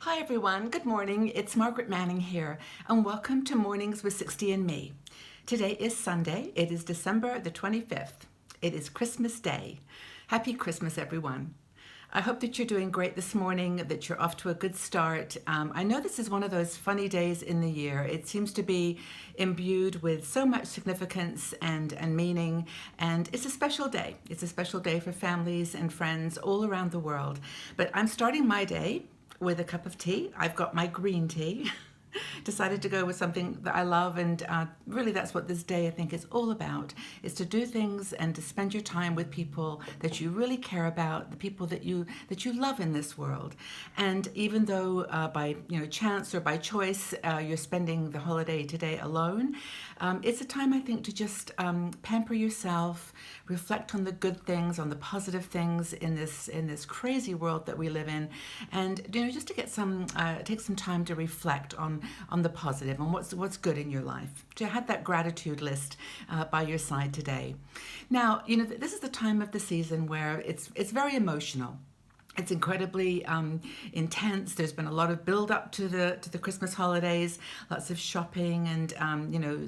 Hi everyone, good morning. It's Margaret Manning here, and welcome to Mornings with 60 and Me. Today is Sunday. It is December the 25th. It is Christmas Day. Happy Christmas, everyone. I hope that you're doing great this morning, that you're off to a good start. I know this is one of those funny days in the year. It seems to be imbued with so much significance and meaning, and it's a special day. It's a special day for families and friends all around the world. But I'm starting my day with a cup of tea. I've got my green tea. Decided to go with something that I love, and really that's what this day I think is all about, is to do things and to spend your time with people that you really care about, the people that you love in this world. And even though by chance or by choice you're spending the holiday today alone, it's a time I think to just pamper yourself, reflect on the good things, on the positive things in this crazy world that we live in, and just to get take some time to reflect on the positive and what's good in your life. To have that gratitude list by your side today. Now, this is the time of the season where it's very emotional. It's incredibly intense. There's been a lot of build up to the Christmas holidays, lots of shopping and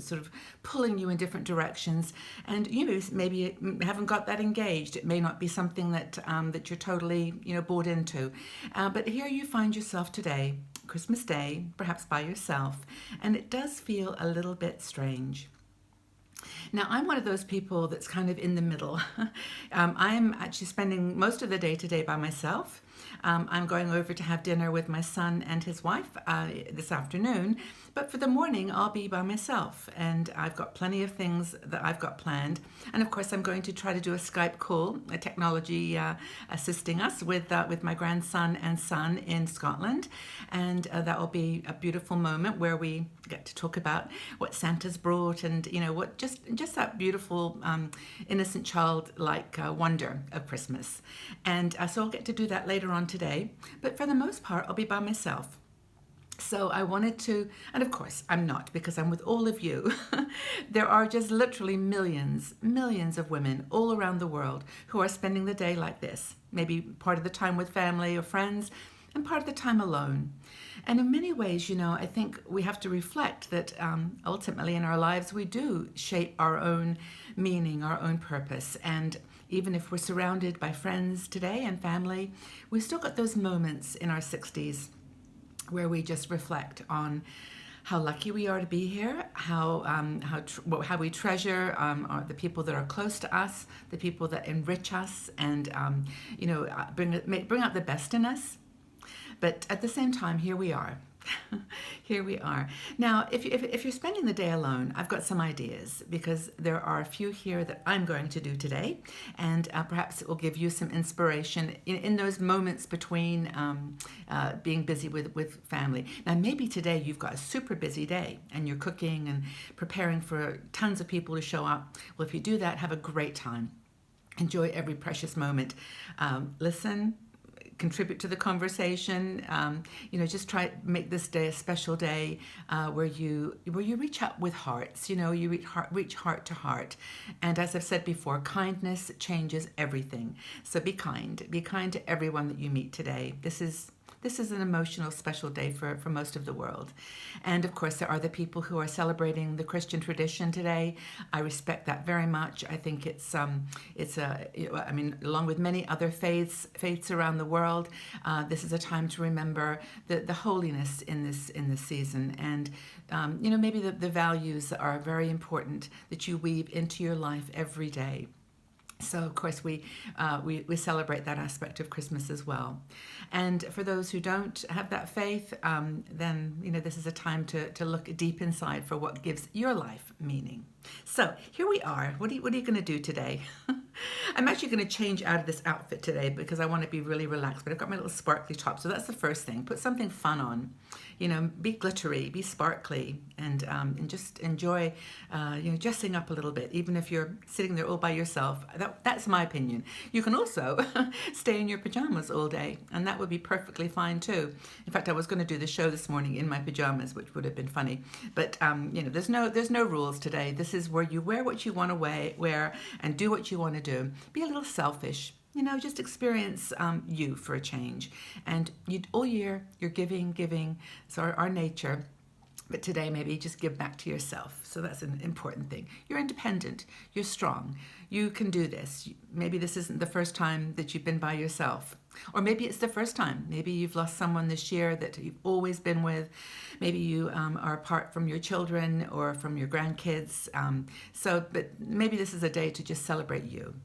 sort of pulling you in different directions. And maybe you haven't got that engaged. It may not be something that you're totally bought into. But here you find yourself today, Christmas Day, perhaps by yourself, and it does feel a little bit strange. Now, I'm one of those people that's kind of in the middle. I'm actually spending most of the day today by myself. I'm going over to have dinner with my son and his wife this afternoon, but for the morning I'll be by myself, and I've got plenty of things that I've got planned. And of course I'm going to try to do a Skype call, a technology assisting us with my grandson and son in Scotland, and that will be a beautiful moment where we get to talk about what Santa's brought, and what just that beautiful innocent childlike wonder of Christmas. And so I'll get to do that later on today, but for the most part I'll be by myself. So I wanted to, and of course I'm not, because I'm with all of you. There are just literally millions of women all around the world who are spending the day like this, maybe part of the time with family or friends and part of the time alone. And in many ways, I think we have to reflect that ultimately in our lives we do shape our own meaning, our own purpose. And even if we're surrounded by friends today and family, we've still got those moments in our 60s where we just reflect on how lucky we are to be here, how we treasure the people that are close to us, the people that enrich us, and bring out the best in us. But at the same time, here we are. Here we are. Now, if you're spending the day alone, I've got some ideas, because there are a few here that I'm going to do today, and perhaps it will give you some inspiration in those moments between being busy with family. Now, maybe today you've got a super busy day and you're cooking and preparing for tons of people to show up. Well, if you do that, have a great time. Enjoy every precious moment. Listen, contribute to the conversation. Just try to make this day a special day where you reach out with hearts. You reach heart to heart. And as I've said before, kindness changes everything. So be kind to everyone that you meet today. This is an emotional, special day for most of the world. And of course, there are the people who are celebrating the Christian tradition today. I respect that very much. I think it's along with many other faiths around the world, this is a time to remember the holiness in this season. And maybe the values that are very important that you weave into your life every day. So of course we celebrate that aspect of Christmas as well. And for those who don't have that faith, then this is a time to look deep inside for what gives your life meaning. So here we are. What are you going to do today? I'm actually going to change out of this outfit today because I want to be really relaxed, but I've got my little sparkly top. So that's the first thing. Put something fun on. Be glittery, be sparkly, and just enjoy, dressing up a little bit, even if you're sitting there all by yourself. That's my opinion. You can also stay in your pajamas all day, and that would be perfectly fine too. In fact, I was going to do the show this morning in my pajamas, which would have been funny. But there's no rules today. This is where you wear what you want to wear and do what you want to do. Be a little selfish. just experience you for a change. And all year, you're giving, giving. It's our nature. But today, maybe just give back to yourself. So that's an important thing. You're independent. You're strong. You can do this. Maybe this isn't the first time that you've been by yourself. Or maybe it's the first time. Maybe you've lost someone this year that you've always been with. Maybe you are apart from your children or from your grandkids. But maybe this is a day to just celebrate you.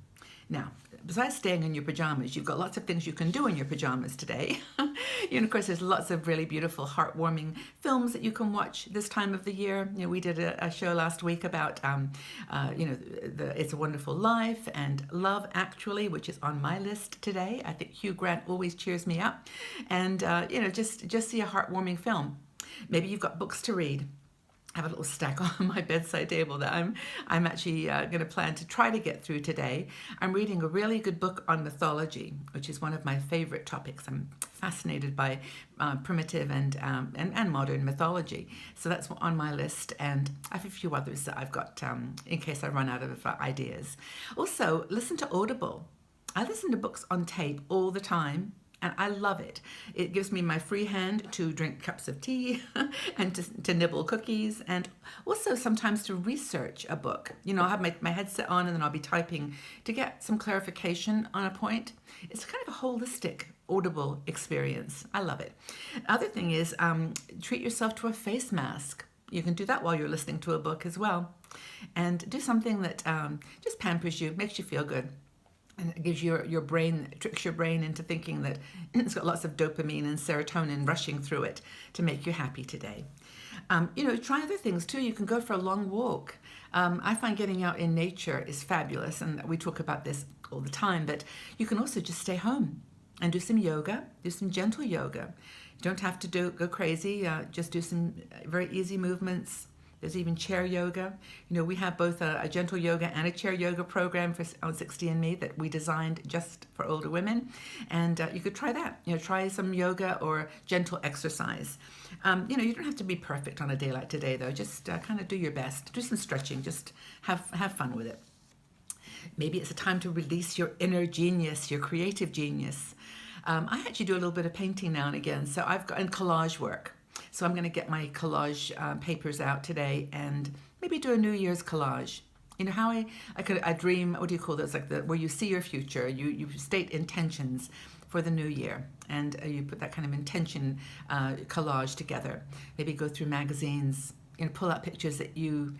Now, besides staying in your pajamas, you've got lots of things you can do in your pajamas today. Of course, there's lots of really beautiful, heartwarming films that you can watch this time of the year. We did a show last week about, It's a Wonderful Life and Love Actually, which is on my list today. I think Hugh Grant always cheers me up. And, just see a heartwarming film. Maybe you've got books to read. I have a little stack on my bedside table that I'm actually going to plan to try to get through today. I'm reading a really good book on mythology, which is one of my favorite topics. I'm fascinated by primitive and modern mythology. So that's on my list, and I have a few others that I've got in case I run out of ideas. Also, listen to Audible. I listen to books on tape all the time. And I love it. It gives me my free hand to drink cups of tea and to nibble cookies, and also sometimes to research a book. I'll have my headset on and then I'll be typing to get some clarification on a point. It's kind of a holistic Audible experience. I love it. Other thing is treat yourself to a face mask. You can do that while you're listening to a book as well. And do something that just pampers you, makes you feel good. And it gives your brain, tricks your brain into thinking that it's got lots of dopamine and serotonin rushing through it to make you happy today. Try other things too. You can go for a long walk. I find getting out in nature is fabulous, and we talk about this all the time, but you can also just stay home and do some yoga, do some gentle yoga. You don't have to go crazy, just do some very easy movements. There's even chair yoga. We have both a gentle yoga and a chair yoga program on 60andMe that we designed just for older women. And you could try that. Try some yoga or gentle exercise. You don't have to be perfect on a day like today, though. Just kind of do your best. Do some stretching. Just have fun with it. Maybe it's a time to release your inner genius, your creative genius. I actually do a little bit of painting now and again. So I've got collage work. So I'm going to get my collage papers out today and maybe do a New Year's collage. How I dream, what do you call those? Like where you see your future, you state intentions for the new year, and you put that kind of intention collage together. Maybe go through magazines, pull out pictures that you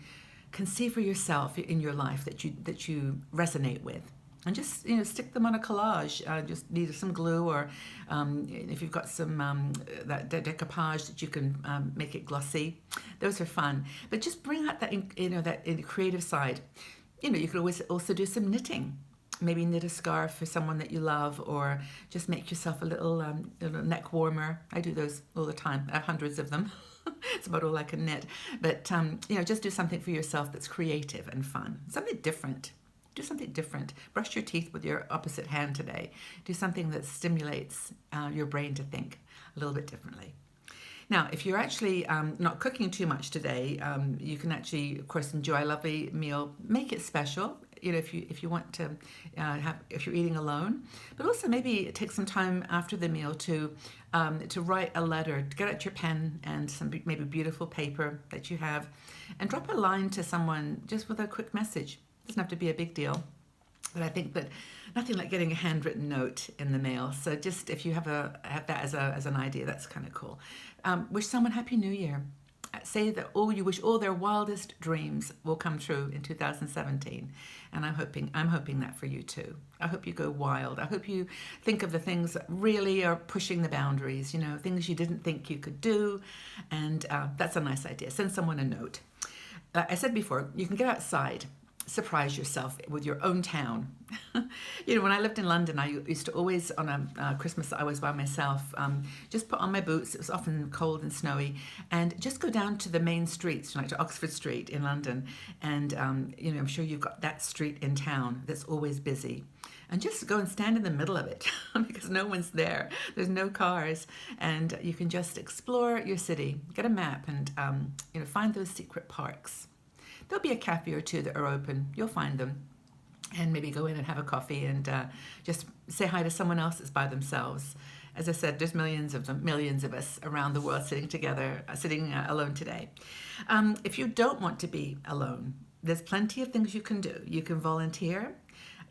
can see for yourself in your life that you resonate with. And just stick them on a collage. Just need some glue, or if you've got some that decoupage that you can make it glossy. Those are fun. But just bring out that that creative side. You could always also do some knitting. Maybe knit a scarf for someone that you love, or just make yourself a little neck warmer. I do those all the time. I have hundreds of them. It's about all I can knit. But just do something for yourself that's creative and fun. Something different. Do something different. Brush your teeth with your opposite hand today. Do something that stimulates your brain to think a little bit differently. Now, if you're actually not cooking too much today, you can actually, of course, enjoy a lovely meal. Make it special. If you want to if you're eating alone, but also maybe take some time after the meal to write a letter. Get out your pen and some maybe beautiful paper that you have, and drop a line to someone just with a quick message. Doesn't have to be a big deal, but I think that nothing like getting a handwritten note in the mail. So just if you have that as an idea, that's kind of cool. Wish someone Happy New Year. Say that you wish all their wildest dreams will come true in 2017, and I'm hoping that for you too. I hope you go wild. I hope you think of the things that really are pushing the boundaries. Things you didn't think you could do, and that's a nice idea. Send someone a note. I said before, you can get outside. Surprise yourself with your own town. When I lived in London, I used to always, on a Christmas that I was by myself, just put on my boots. It was often cold and snowy, and just go down to the main streets, like to Oxford Street in London. And, I'm sure you've got that street in town that's always busy. And just go and stand in the middle of it because no one's there. There's no cars, and you can just explore your city. Get a map and, find those secret parks. There'll be a cafe or two that are open. You'll find them. and maybe go in and have a coffee and just say hi to someone else that's by themselves. As I said, there's millions of us around the world sitting together, sitting alone today. If you don't want to be alone, there's plenty of things you can do. You can volunteer.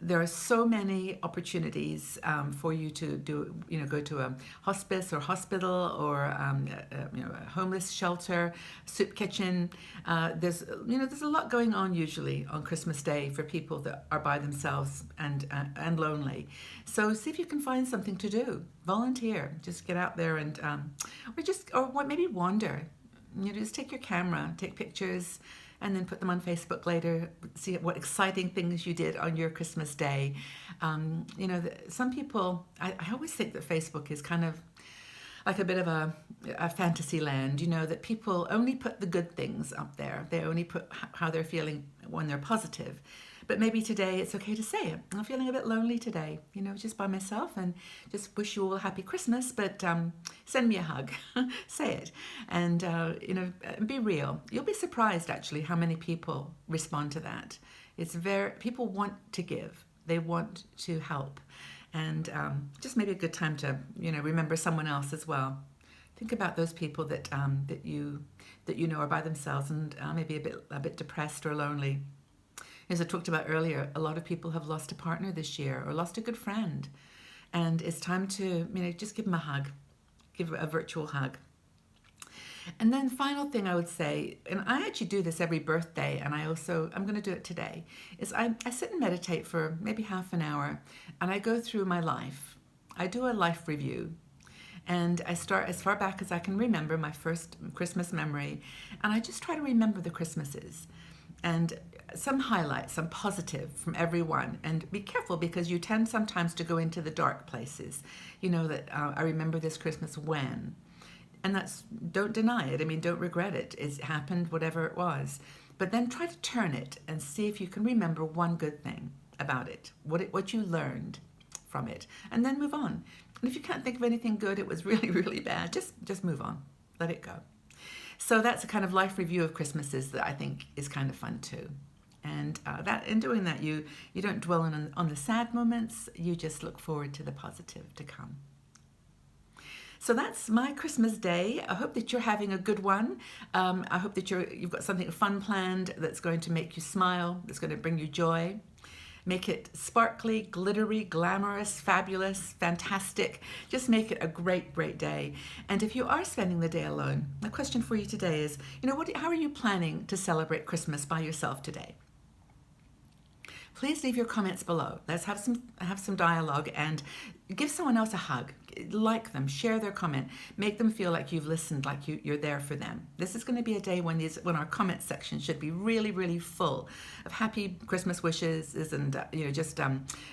There are so many opportunities for you to do, go to a hospice or hospital or a homeless shelter, soup kitchen. There's a lot going on usually on Christmas Day for people that are by themselves and lonely. So see if you can find something to do. Volunteer. Just get out there and maybe wander. Just take your camera, take pictures, and then put them on Facebook later, see what exciting things you did on your Christmas day. Some people, I always think that Facebook is kind of like a bit of a fantasy land, that people only put the good things up there. They only put how they're feeling when they're positive. But maybe today it's okay to say it. I'm feeling a bit lonely today, just by myself, and just wish you all a happy Christmas, but send me a hug, say it, and be real. You'll be surprised actually how many people respond to that. People want to give, they want to help, and just maybe a good time to remember someone else as well. Think about those people that you are by themselves and maybe a bit depressed or lonely. As I talked about earlier, a lot of people have lost a partner this year or lost a good friend. And it's time to, just give them a hug, give a virtual hug. And then final thing I would say, and I actually do this every birthday, and I'm going to do it today, is I sit and meditate for maybe half an hour, and I go through my life. I do a life review. And I start as far back as I can remember, my first Christmas memory, and I just try to remember the Christmases. And some highlights, some positive from everyone. And be careful because you tend sometimes to go into the dark places. That I remember this Christmas when. And don't deny it. Don't regret it. It happened, whatever it was. But then try to turn it and see if you can remember one good thing about it, what you learned from it. And then move on. And if you can't think of anything good, it was really, really bad, just move on. Let it go. So that's a kind of life review of Christmases that I think is kind of fun too. And that in doing that, you don't dwell on the sad moments. You just look forward to the positive to come. So that's my Christmas day. I hope that you're having a good one. I hope that you've got something fun planned that's going to make you smile, that's going to bring you joy. Make it sparkly, glittery, glamorous, fabulous, fantastic. Just make it a great, great day. And if you are spending the day alone, my question for you today is, how are you planning to celebrate Christmas by yourself today? Please leave your comments below. Let's have some dialogue and give someone else a hug. Like them, share their comment, make them feel like you've listened, like you're there for them. This is going to be a day when our comment section should be really, really full of happy Christmas wishes and just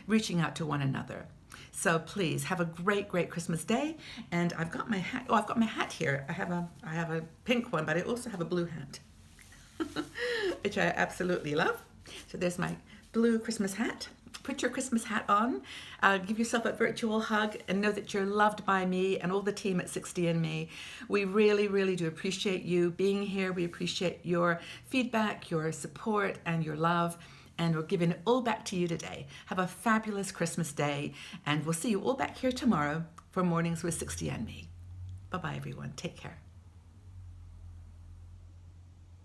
reaching out to one another. So please have a great, great Christmas day. And I've got my hat. Oh, I've got my hat here. I have a pink one, but I also have a blue hat, which I absolutely love. So there's my blue Christmas hat. Put your Christmas hat on, give yourself a virtual hug, and know that you're loved by me and all the team at 60andMe. We really, really do appreciate you being here. We appreciate your feedback, your support, and your love, and we're giving it all back to you today. Have a fabulous Christmas day, and we'll see you all back here tomorrow for Mornings with 60andMe. Bye-bye, everyone. Take care.